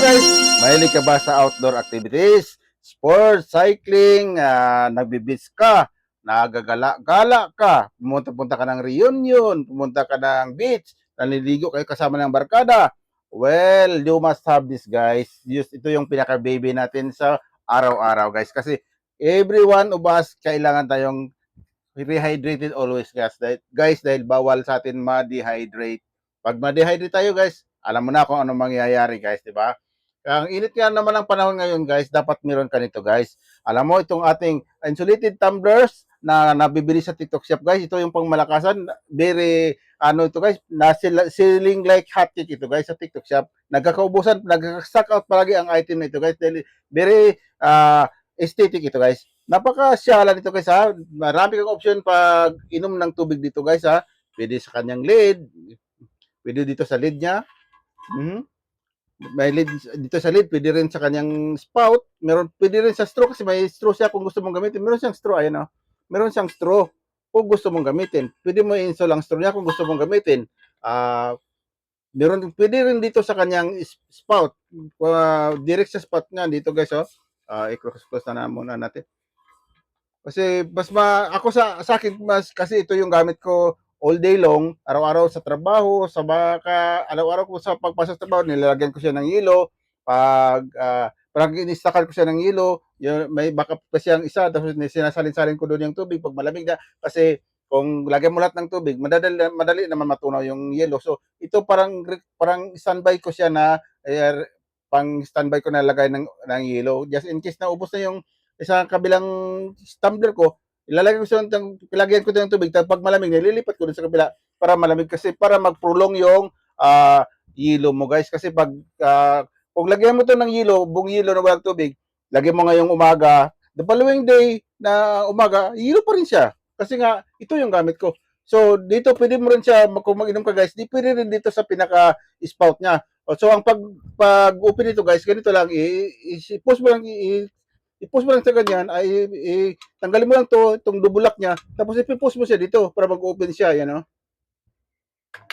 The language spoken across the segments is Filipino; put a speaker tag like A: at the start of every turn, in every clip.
A: guys, mahilig ka ba sa outdoor activities? Sports, cycling, nagbi-beach ka, nagagala-gala ka, pumunta ka ng reunion, pumunta ka ng beach, naliligo kayo kasama ng barkada. Well, you must have this guys. Ito yung pinaka-baby natin sa araw-araw guys. Kasi every one of us, kailangan tayong rehydrated always dahil bawal sa atin ma-dehydrate. Pag ma-dehydrate tayo guys, alam mo na kung ano mangyayari guys, di ba? Ang init nga naman ng panahon ngayon guys, dapat meron ka nito guys. Alam mo itong ating insulated tumblers na nabibili sa TikTok shop guys, ito yung pangmalakasan, very ano ito guys, selling like hotcake ito guys sa TikTok shop. Nagkakaubusan, nagka-stock out palagi ang item na ito guys. Dahil very aesthetic ito guys. Napakasyalan ito guys ha. Marami kang option pag inom ng tubig dito guys ha. Pwede sa kanyang lid, pwede dito sa lid niya. May lid dito sa lid, pwede rin sa kanyang spout, pwede rin sa straw kasi may straw siya kung gusto mong gamitin. Meron siyang straw, ayan o. Meron siyang straw kung gusto mong gamitin. Pwede mo i-install ang straw niya kung gusto mong gamitin. Pwede rin dito sa kanyang spout. Direct sa spout niya dito guys oh. I-close na muna natin. Kasi ako sa akin mas kasi ito yung gamit ko all day long, araw-araw sa trabaho, araw-araw ko sa pagpasok sa trabaho, nilalagyan ko siya ng yelo. Parang inistakan ko siya ng yelo, may backup pa siyang isa, tapos sinasalin-salin ko doon yung tubig pag malamig na. Kasi kung lagyan mo lahat ng tubig, madali naman matunaw yung yelo. So, ito parang standby ko siya na, pang standby ko na lagay ng yelo. Just in case na ubos na yung isang kabilang tumbler ko, ilalagay ko siya ilagyan ko ng tubig, tapos pag malamig, nililipat ko dun sa kabila para malamig kasi para mag-prolong yung yelo mo guys. Kasi pag kung lagyan mo to ng yelo, buong yelo na walang tubig, lagyan mo ngayong umaga, the following day na umaga, yelo pa rin siya. Kasi nga, ito yung gamit ko. So, dito pwede mo rin siya, kung mag-inom ka guys, di pwede rin dito sa pinaka-spout niya. So, ang pag-open nito guys, ganito lang, i-push mo lang, i-push mo lang sa ganyan, tanggalin mo lang itong dubulak niya, tapos i-push mo siya dito para mag-open siya, yan o.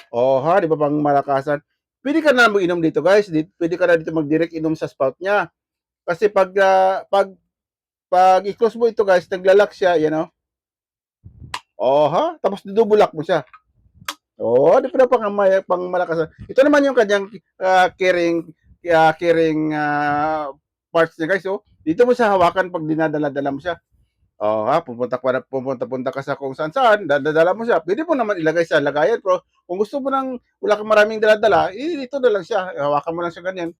A: Oh ha, di ba pang malakasan? Pwede ka na mag-inom dito guys, pwede ka na dito mag-direct inom sa spout niya. Kasi pag i-close mo ito guys, naglalak siya, yan o. Oh ha, tapos dudubulak mo siya. Oh, di pa na pang malakasan. Ito naman yung kanyang carrying parts niya guys, oh. Dito mo siya hawakan pag dinadala-dala mo siya. Oh, ha, pupunta ka sa kung saan, dadala mo siya. Pwede mo naman ilagay sa lagayan, pero kung gusto mo nang wala kang maraming dala-dala, dito na lang siya. Hawakan mo lang siya ganyan.